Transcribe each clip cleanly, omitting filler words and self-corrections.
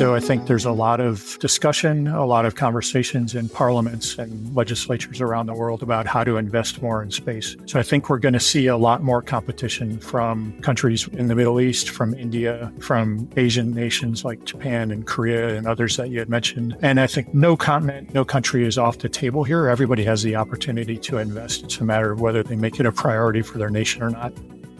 So I think there's a lot of discussion, a lot of conversations in parliaments and legislatures around the world about how to invest more in space. So I think we're going to see a lot more competition from countries in the Middle East, from India, from Asian nations like Japan and Korea and others that you had mentioned. And I think no continent, no country is off the table here. Everybody has the opportunity to invest. It's a matter of whether they make it a priority for their nation or not.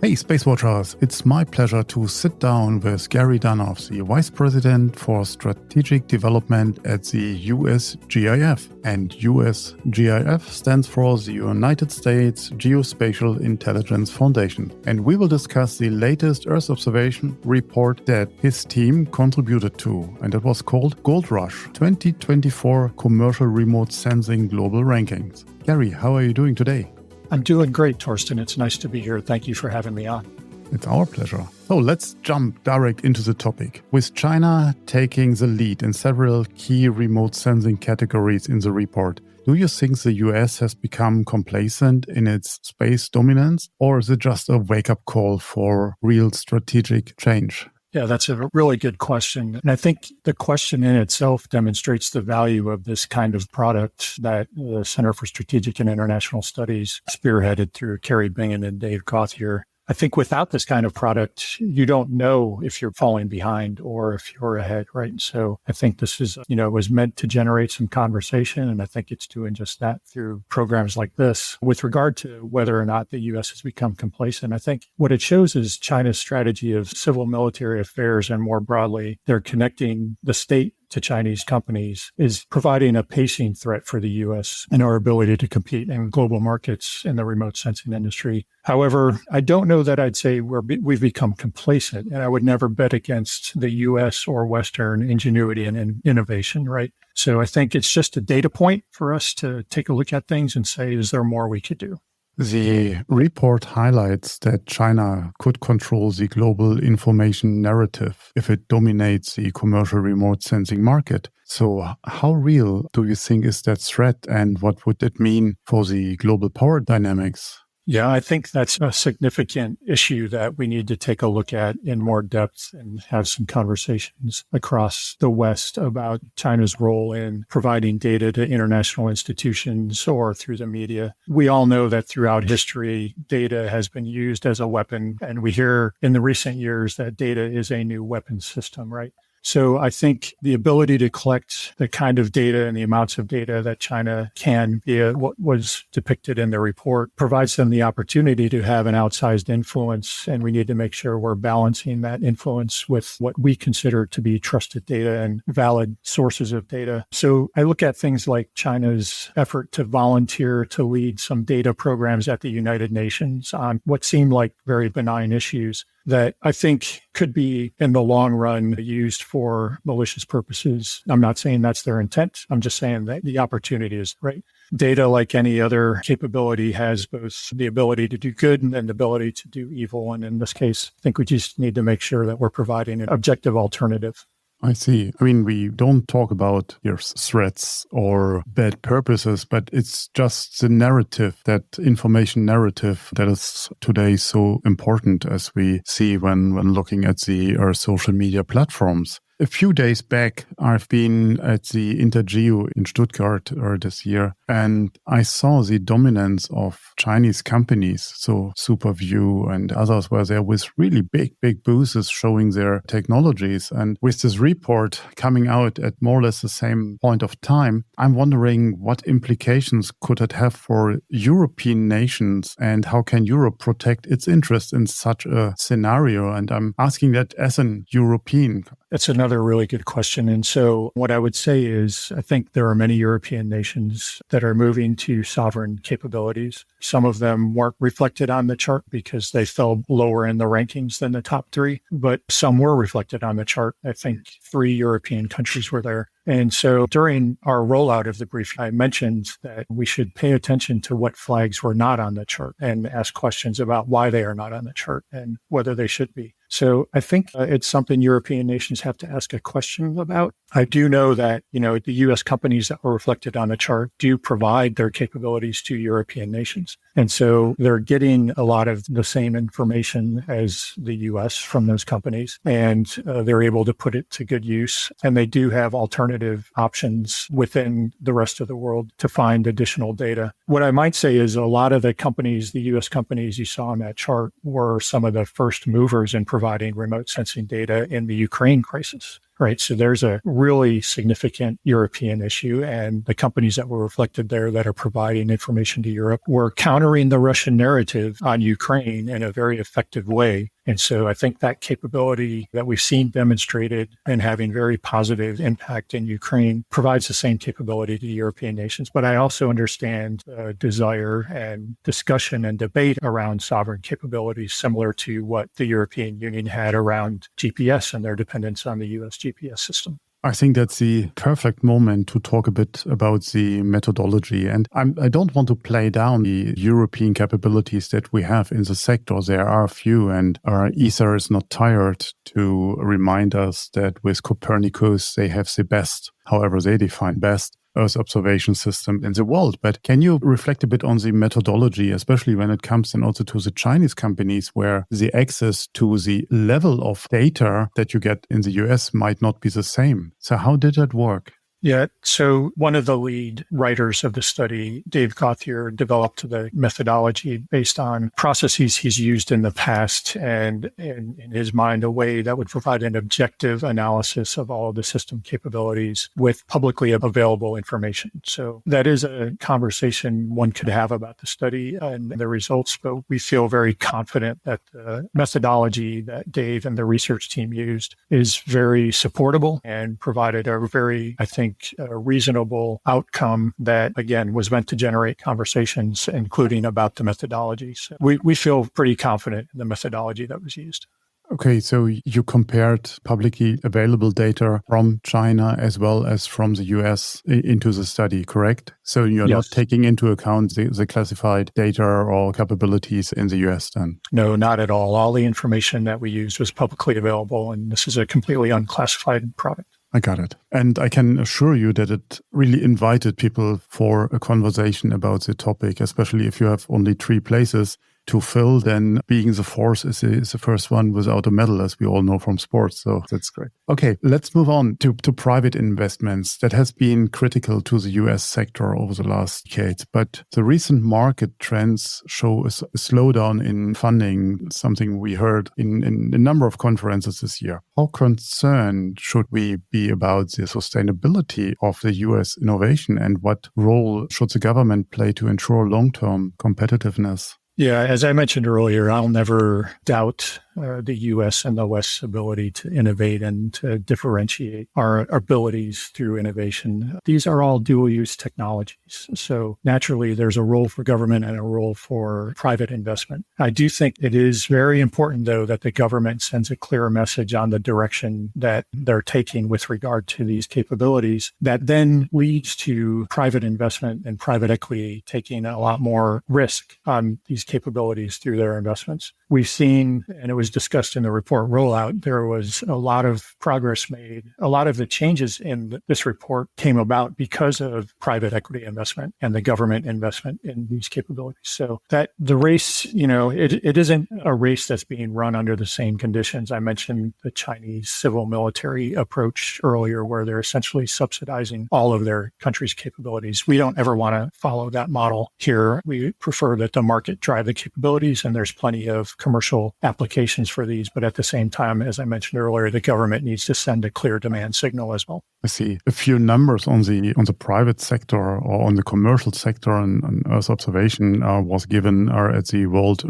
Hey, SpaceWatchers, it's my pleasure to sit down with Gary Dunow, the Vice President for Strategic Development at the USGIF. And USGIF stands for the United States Geospatial Intelligence Foundation. And we will discuss the latest Earth observation report that his team contributed to. And it was called Gold Rush 2024 Commercial Remote Sensing Global Rankings. Gary, how are you doing today? I'm doing great, Torsten. It's nice to be here. Thank you for having me on. It's our pleasure. So let's jump direct into the topic. With China taking the lead in several key remote sensing categories in the report, do you think the US has become complacent in its space dominance, or is it just a wake-up call for real strategic change? Yeah, that's a really good question. And I think the question in itself demonstrates the value of this kind of product that the Center for Strategic and International Studies spearheaded through Carrie Bingen and Dave Gauthier. I think without this kind of product, you don't know if you're falling behind or if you're ahead, right? So I think this is, was meant to generate some conversation, and I think it's doing just that through programs like this. With regard to whether or not the U.S. has become complacent, I think what it shows is China's strategy of civil military affairs, and more broadly, they're connecting the state to Chinese companies is providing a pacing threat for the U.S. and our ability to compete in global markets in the remote sensing industry. However, I don't know that I'd say we've become complacent, and I would never bet against the U.S. or Western ingenuity and innovation, right? So I think it's just a data point for us to take a look at things and say, is there more we could do? The report highlights that China could control the global information narrative if it dominates the commercial remote sensing market. So how real do you think is that threat, and what would it mean for the global power dynamics? Yeah, I think that's a significant issue that we need to take a look at in more depth and have some conversations across the West about China's role in providing data to international institutions or through the media. We all know that throughout history, data has been used as a weapon, and we hear in the recent years that data is a new weapon system, right? So I think the ability to collect the kind of data and the amounts of data that China can via what was depicted in the report provides them the opportunity to have an outsized influence. And we need to make sure we're balancing that influence with what we consider to be trusted data and valid sources of data. So I look at things like China's effort to volunteer to lead some data programs at the United Nations on what seem like very benign issues that I think could be, in the long run, used for malicious purposes. I'm not saying that's their intent. I'm just saying that the opportunity is right. Data, like any other capability, has both the ability to do good and the ability to do evil. And in this case, I think we just need to make sure that we're providing an objective alternative. I see. I mean, we don't talk about your threats or bad purposes, but it's just the narrative, that information narrative that is today so important, as we see when looking at the social media platforms. A few days back, I've been at the Intergeo in Stuttgart this year, and I saw the dominance of Chinese companies, so SuperView and others were there with really big booths showing their technologies. And with this report coming out at more or less the same point of time, I'm wondering what implications could it have for European nations, and how can Europe protect its interests in such a scenario? And I'm asking that as an European. That's another really good question. And so what I would say is, I think there are many European nations that are moving to sovereign capabilities. Some of them weren't reflected on the chart because they fell lower in the rankings than the top three, but some were reflected on the chart. I think 3 European countries were there. And so during our rollout of the brief, I mentioned that we should pay attention to what flags were not on the chart and ask questions about why they are not on the chart and whether they should be. So I think it's something European nations have to ask a question about. I do know that, the U.S. companies that were reflected on the chart do provide their capabilities to European nations. And so they're getting a lot of the same information as the U.S. from those companies, and they're able to put it to good use. And they do have alternative options within the rest of the world to find additional data. What I might say is a lot of the companies, the U.S. companies you saw on that chart, were some of the first movers in providing remote sensing data in the Ukraine crisis. Right. So there's a really significant European issue, and the companies that were reflected there that are providing information to Europe were countering the Russian narrative on Ukraine in a very effective way. And so I think that capability that we've seen demonstrated and having very positive impact in Ukraine provides the same capability to European nations. But I also understand desire and discussion and debate around sovereign capabilities similar to what the European Union had around GPS and their dependence on the US GPS system. I think that's the perfect moment to talk a bit about the methodology. And I don't want to play down the European capabilities that we have in the sector. There are a few, and ESA is not tired to remind us that with Copernicus, they have the best, however they define best, Earth observation system in the world. But can you reflect a bit on the methodology, especially when it comes then also to the Chinese companies, where the access to the level of data that you get in the US might not be the same? So how did that work? Yeah. So one of the lead writers of the study, Dave Gauthier, developed the methodology based on processes he's used in the past, and in his mind, a way that would provide an objective analysis of all of the system capabilities with publicly available information. So that is a conversation one could have about the study and the results, but we feel very confident that the methodology that Dave and the research team used is very supportable and provided a very, I think, a reasonable outcome that, again, was meant to generate conversations, including about the methodology. So we feel pretty confident in the methodology that was used. Okay, so you compared publicly available data from China as well as from the US into the study, correct? So you're Yes. not taking into account the classified data or capabilities in the US then? No, not at all. All the information that we used was publicly available, and this is a completely unclassified product. I got it. And I can assure you that it really invited people for a conversation about the topic, especially if you have only 3 places to fill, then being the fourth is the first one without a medal, as we all know from sports. So that's great. Okay, let's move on to private investments. That has been critical to the US sector over the last decades. But the recent market trends show a slowdown in funding, something we heard in a number of conferences this year. How concerned should we be about the sustainability of the US innovation, and what role should the government play to ensure long-term competitiveness? Yeah, as I mentioned earlier, I'll never doubt the U.S. and the West's ability to innovate and to differentiate our abilities through innovation. These are all dual-use technologies. So naturally, there's a role for government and a role for private investment. I do think it is very important, though, that the government sends a clear message on the direction that they're taking with regard to these capabilities that then leads to private investment and private equity taking a lot more risk on these capabilities through their investments. We've seen, and it was discussed in the report rollout, there was a lot of progress made. A lot of the changes in this report came about because of private equity investment and the government investment in these capabilities. So that the race, it isn't a race that's being run under the same conditions. I mentioned the Chinese civil military approach earlier, where they're essentially subsidizing all of their country's capabilities. We don't ever want to follow that model here. We prefer that the market drive the capabilities, and there's plenty of commercial applications for these. But at the same time, as I mentioned earlier, the government needs to send a clear demand signal as well. I see a few numbers on the private sector or on the commercial sector, and Earth observation was given at the World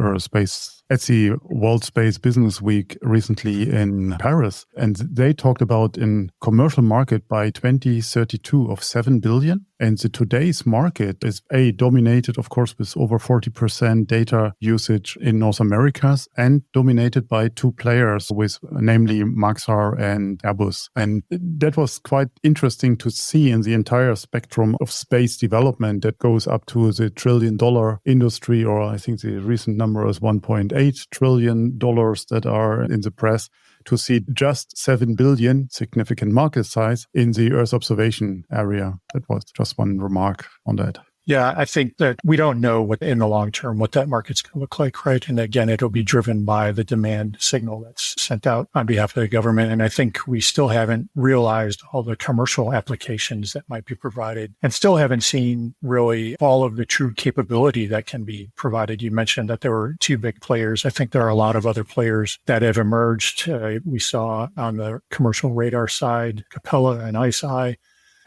Space Business Week recently in Paris. And they talked about in commercial market by 2032 of 7 billion. And the today's market is dominated, of course, with over 40% data usage in North Americas, and dominated by 2 players, with namely Maxar and Airbus. And that was quite interesting to see in the entire spectrum of space development that goes up to the $1 trillion industry, or I think the recent number is 1.8 $8 trillion that are in the press, to see just 7 billion, significant market size, in the Earth observation area. That was just one remark on that. Yeah, I think that we don't know what in the long term what that market's going to look like, right? And again, it'll be driven by the demand signal that's sent out on behalf of the government. And I think we still haven't realized all the commercial applications that might be provided, and still haven't seen really all of the true capability that can be provided. You mentioned that there were two big players. I think there are a lot of other players that have emerged. We saw on the commercial radar side, Capella and IceEye.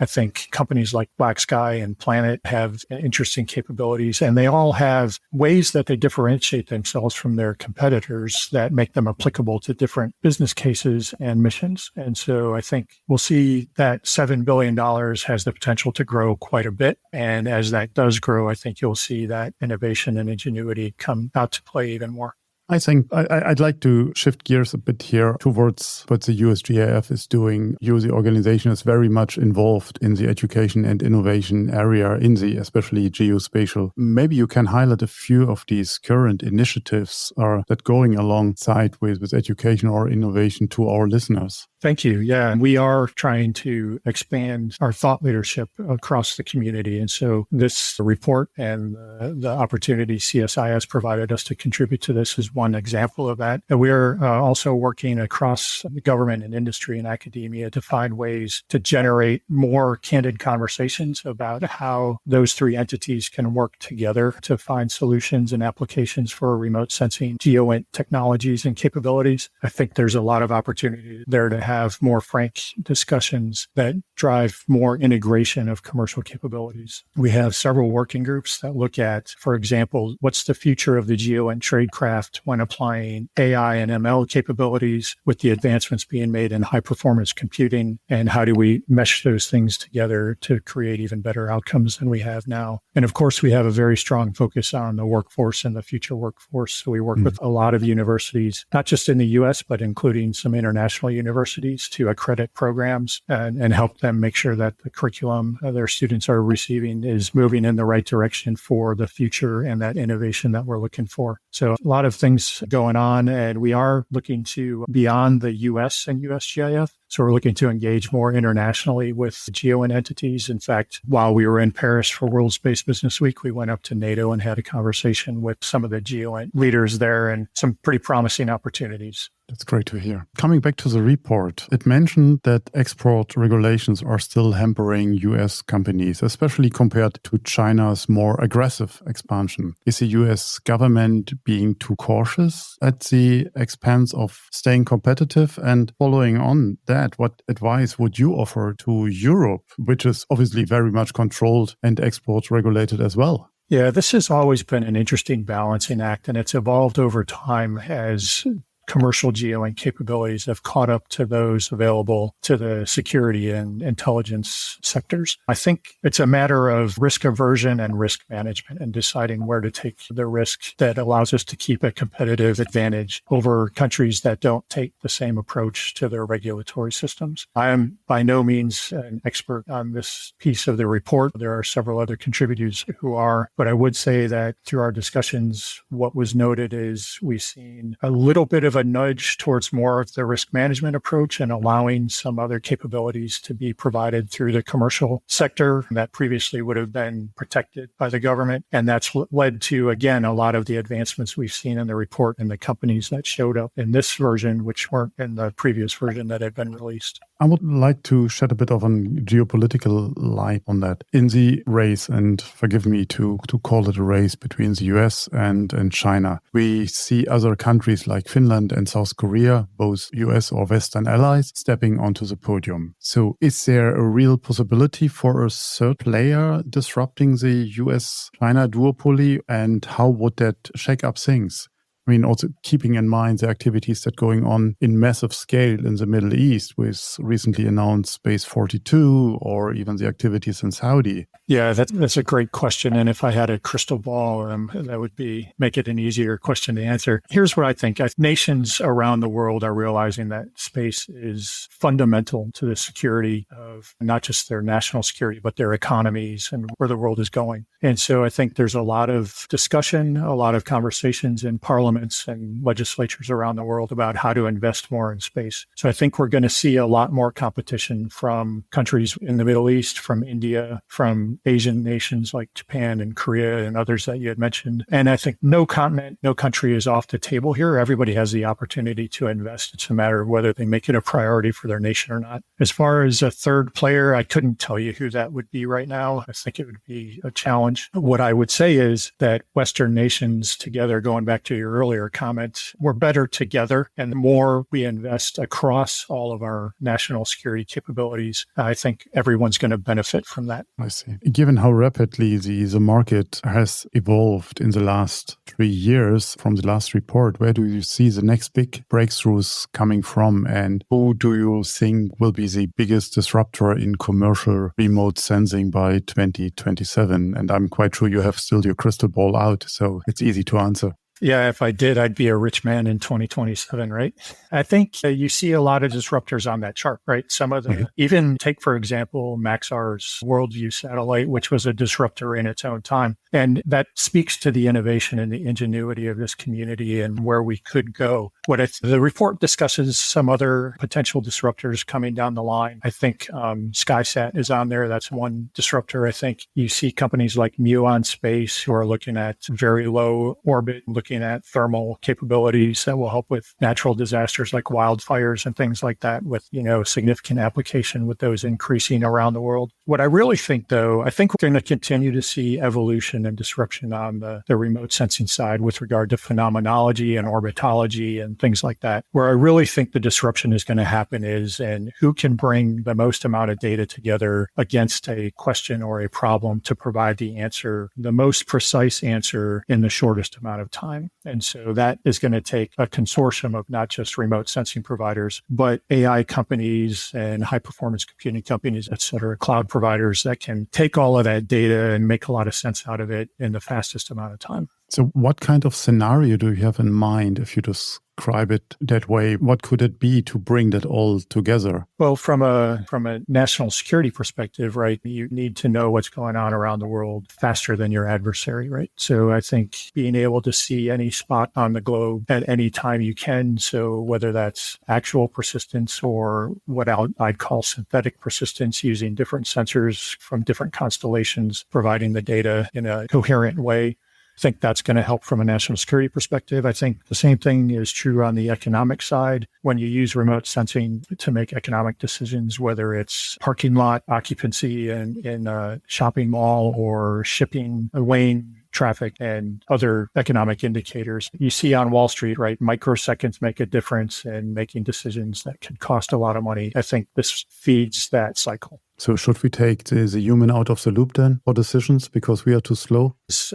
I think companies like Black Sky and Planet have interesting capabilities, and they all have ways that they differentiate themselves from their competitors that make them applicable to different business cases and missions. And so I think we'll see that $7 billion has the potential to grow quite a bit. And as that does grow, I think you'll see that innovation and ingenuity come out to play even more. I think I'd like to shift gears a bit here towards what the USGIF is doing. You, the organization, is very much involved in the education and innovation area, in the especially geospatial. Maybe you can highlight a few of these current initiatives that going alongside with education or innovation to our listeners. Thank you. Yeah, and we are trying to expand our thought leadership across the community. And so this report and the opportunity CSI has provided us to contribute to this is one example of that. And we're also working across the government and industry and academia to find ways to generate more candid conversations about how those three entities can work together to find solutions and applications for remote sensing, GEOINT technologies and capabilities. I think there's a lot of opportunity there to have more frank discussions that drive more integration of commercial capabilities. We have several working groups that look at, for example, what's the future of the GEOINT tradecraft when applying AI and ML capabilities with the advancements being made in high performance computing, and how do we mesh those things together to create even better outcomes than we have now. And of course, we have a very strong focus on the workforce and the future workforce. So we work with a lot of universities, not just in the US, but including some international universities, to accredit programs and help them make sure that the curriculum their students are receiving is moving in the right direction for the future and that innovation that we're looking for. So a lot of things going on, and we are looking to beyond the US and USGIF. So we're looking to engage more internationally with GEOINT entities. In fact, while we were in Paris for World Space Business Week, we went up to NATO and had a conversation with some of the GEOINT leaders there, and some pretty promising opportunities. That's great to hear. Coming back to the report, it mentioned that export regulations are still hampering US companies, especially compared to China's more aggressive expansion. Is the US government being too cautious at the expense of staying competitive? And following on that, what advice would you offer to Europe, which is obviously very much controlled and export regulated as well? Yeah, this has always been an interesting balancing act, and it's evolved over time as commercial GEOINT capabilities have caught up to those available to the security and intelligence sectors. I think it's a matter of risk aversion and risk management, and deciding where to take the risk that allows us to keep a competitive advantage over countries that don't take the same approach to their regulatory systems. I am by no means an expert on this piece of the report. There are several other contributors who are, but I would say that through our discussions, what was noted is we've seen a little bit of a nudge towards more of the risk management approach and allowing some other capabilities to be provided through the commercial sector that previously would have been protected by the government. And that's led to, again, a lot of the advancements we've seen in the report and the companies that showed up in this version, which weren't in the previous version that had been released. I would like to shed a bit of a geopolitical light on that. In the race, and forgive me to call it a race between the US and China, we see other countries like Finland and South Korea, both US or Western allies, stepping onto the podium. So is there a real possibility for a third player disrupting the US-China duopoly, and how would that shake up things? I mean, also keeping in mind the activities that are going on in massive scale in the Middle East with recently announced Space 42, or even the activities in Saudi. Yeah, that's a great question. And if I had a crystal ball, that would make it an easier question to answer. Here's what I think. Nations around the world are realizing that space is fundamental to the security of not just their national security, but their economies and where the world is going. And so I think there's a lot of discussion, a lot of conversations in Parliament parliaments and legislatures around the world about how to invest more in space. So I think we're going to see a lot more competition from countries in the Middle East, from India, from Asian nations like Japan and Korea and others that you had mentioned. And I think no continent, no country is off the table here. Everybody has the opportunity to invest. It's a matter of whether they make it a priority for their nation or not. As far as a third player, I couldn't tell you who that would be right now. I think it would be a challenge. What I would say is that Western nations together, going back to your earlier comment, we're better together. And the more we invest across all of our national security capabilities, I think everyone's going to benefit from that. I see. Given how rapidly the market has evolved in the last 3 years from the last report, where do you see the next big breakthroughs coming from? And who do you think will be the biggest disruptor in commercial remote sensing by 2027? And I'm quite sure you have still your crystal ball out, so it's easy to answer. Yeah, if I did, I'd be a rich man in 2027, right? I think you see a lot of disruptors on that chart, right? Some of the, even take, for example, Maxar's Worldview satellite, which was a disruptor in its own time. And that speaks to the innovation and the ingenuity of this community and where we could go. The report discusses some other potential disruptors coming down the line. I think SkySat is on there. That's one disruptor. I think you see companies like Muon Space who are looking at very low orbit, looking at thermal capabilities that will help with natural disasters like wildfires and things like that with, significant application with those increasing around the world. What I really think, though, I think we're going to continue to see evolution and disruption on the remote sensing side with regard to phenomenology and orbitology and things like that. Where I really think the disruption is going to happen is in who can bring the most amount of data together against a question or a problem to provide the answer, the most precise answer in the shortest amount of time. And so that is going to take a consortium of not just remote sensing providers, but AI companies and high performance computing companies, et cetera, cloud providers that can take all of that data and make a lot of sense out of it in the fastest amount of time. So what kind of scenario do you have in mind if you describe it that way? What could it be to bring that all together? Well, from a national security perspective, right, you need to know what's going on around the world faster than your adversary, right? So I think being able to see any spot on the globe at any time you can, so whether that's actual persistence or what I'd call synthetic persistence using different sensors from different constellations, providing the data in a coherent way, I think that's going to help from a national security perspective. I think the same thing is true on the economic side. When you use remote sensing to make economic decisions, whether it's parking lot occupancy in a shopping mall or shipping lane traffic and other economic indicators. You see on Wall Street, right, microseconds make a difference in making decisions that could cost a lot of money. I think this feeds that cycle. So should we take the human out of the loop then for decisions because we are too slow? As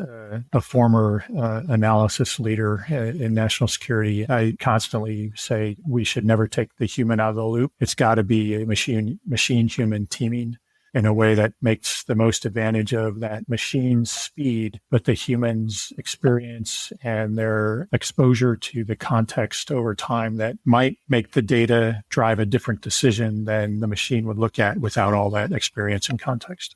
a former analysis leader in national security, I constantly say we should never take the human out of the loop. It's got to be a machine-human teaming in a way that makes the most advantage of that machine's speed, but the human's experience and their exposure to the context over time that might make the data drive a different decision than the machine would look at without all that experience and context.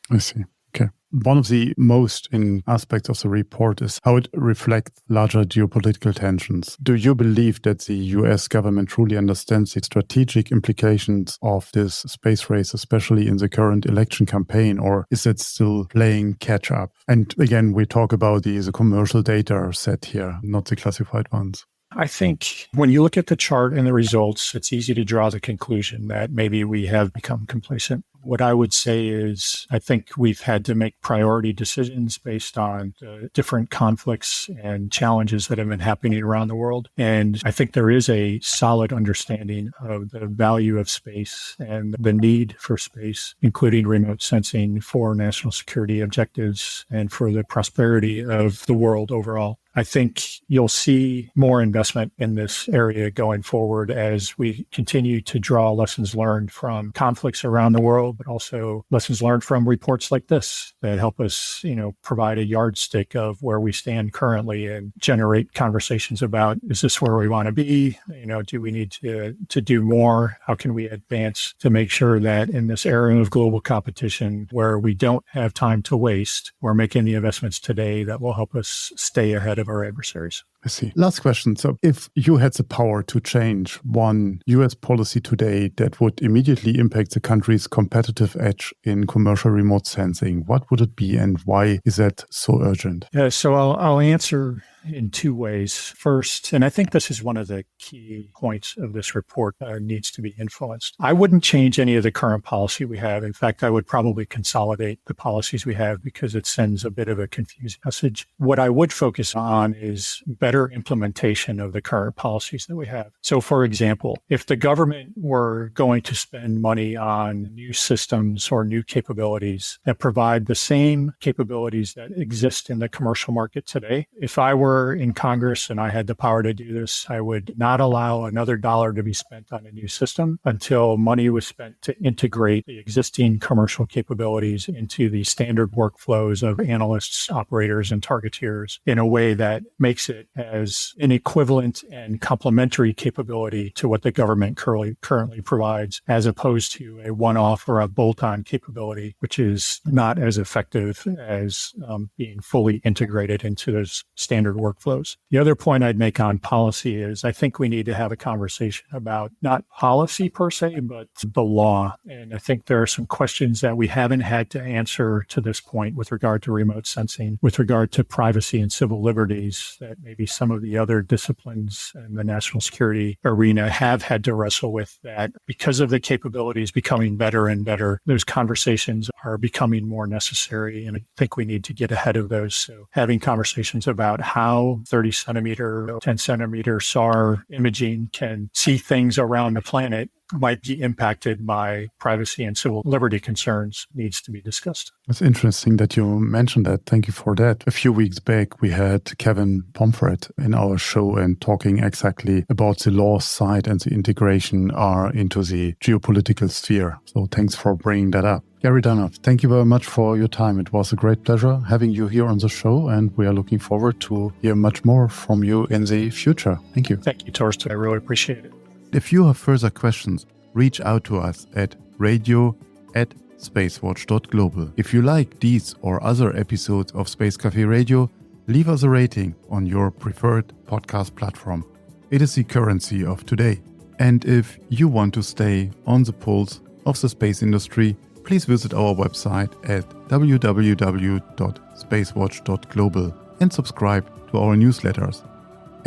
I see. Okay. One of the most in aspects of the report is how it reflects larger geopolitical tensions. Do you believe that the US government truly understands the strategic implications of this space race, especially in the current election campaign, or is it still playing catch up? And again, we talk about the commercial data set here, not the classified ones. I think when you look at the chart and the results, it's easy to draw the conclusion that maybe we have become complacent. What I would say is I think we've had to make priority decisions based on the different conflicts and challenges that have been happening around the world. And I think there is a solid understanding of the value of space and the need for space, including remote sensing for national security objectives and for the prosperity of the world overall. I think you'll see more investment in this area going forward as we continue to draw lessons learned from conflicts around the world, but also lessons learned from reports like this that help us, provide a yardstick of where we stand currently and generate conversations about, is this where we want to be? Do we need to do more? How can we advance to make sure that in this era of global competition where we don't have time to waste, we're making the investments today that will help us stay ahead of our adversaries. I see. Last question. So if you had the power to change one US policy today that would immediately impact the country's competitive edge in commercial remote sensing, what would it be and why is that so urgent? So I'll answer in two ways. First, and I think this is one of the key points of this report that needs to be influenced. I wouldn't change any of the current policy we have. In fact, I would probably consolidate the policies we have because it sends a bit of a confusing message. What I would focus on is better implementation of the current policies that we have. So, for example, if the government were going to spend money on new systems or new capabilities that provide the same capabilities that exist in the commercial market today, if I were in Congress and I had the power to do this, I would not allow another dollar to be spent on a new system until money was spent to integrate the existing commercial capabilities into the standard workflows of analysts, operators, and targeteers in a way that makes it as an equivalent and complementary capability to what the government currently provides, as opposed to a one-off or a bolt-on capability, which is not as effective as being fully integrated into those standard workflows. The other point I'd make on policy is I think we need to have a conversation about not policy per se, but the law. And I think there are some questions that we haven't had to answer to this point with regard to remote sensing, with regard to privacy and civil liberties that maybe some of the other disciplines in the national security arena have had to wrestle with, that because of the capabilities becoming better and better, those conversations are becoming more necessary. And I think we need to get ahead of those. So having conversations about how 30 centimeter, 10 centimeter SAR imaging can see things around the planet might be impacted by privacy and civil liberty concerns needs to be discussed. It's interesting that you mentioned that. Thank you for that. A few weeks back, we had Kevin Pomfret in our show and talking exactly about the law side and the integration into the geopolitical sphere. So thanks for bringing that up. Gary Dunow, thank you very much for your time. It was a great pleasure having you here on the show, and we are looking forward to hear much more from you in the future. Thank you. Thank you, Torsten. I really appreciate it. If you have further questions, reach out to us at radio@SpaceWatch.Global. If you like these or other episodes of Space Café Radio, leave us a rating on your preferred podcast platform. It is the currency of today. And if you want to stay on the pulse of the space industry, please visit our website at www.SpaceWatch.Global and subscribe to our newsletters.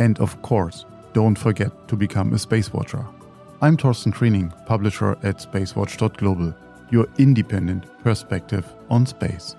And of course, don't forget to become a Space Watcher. I'm Torsten Triening, publisher at SpaceWatch.Global, your independent perspective on space.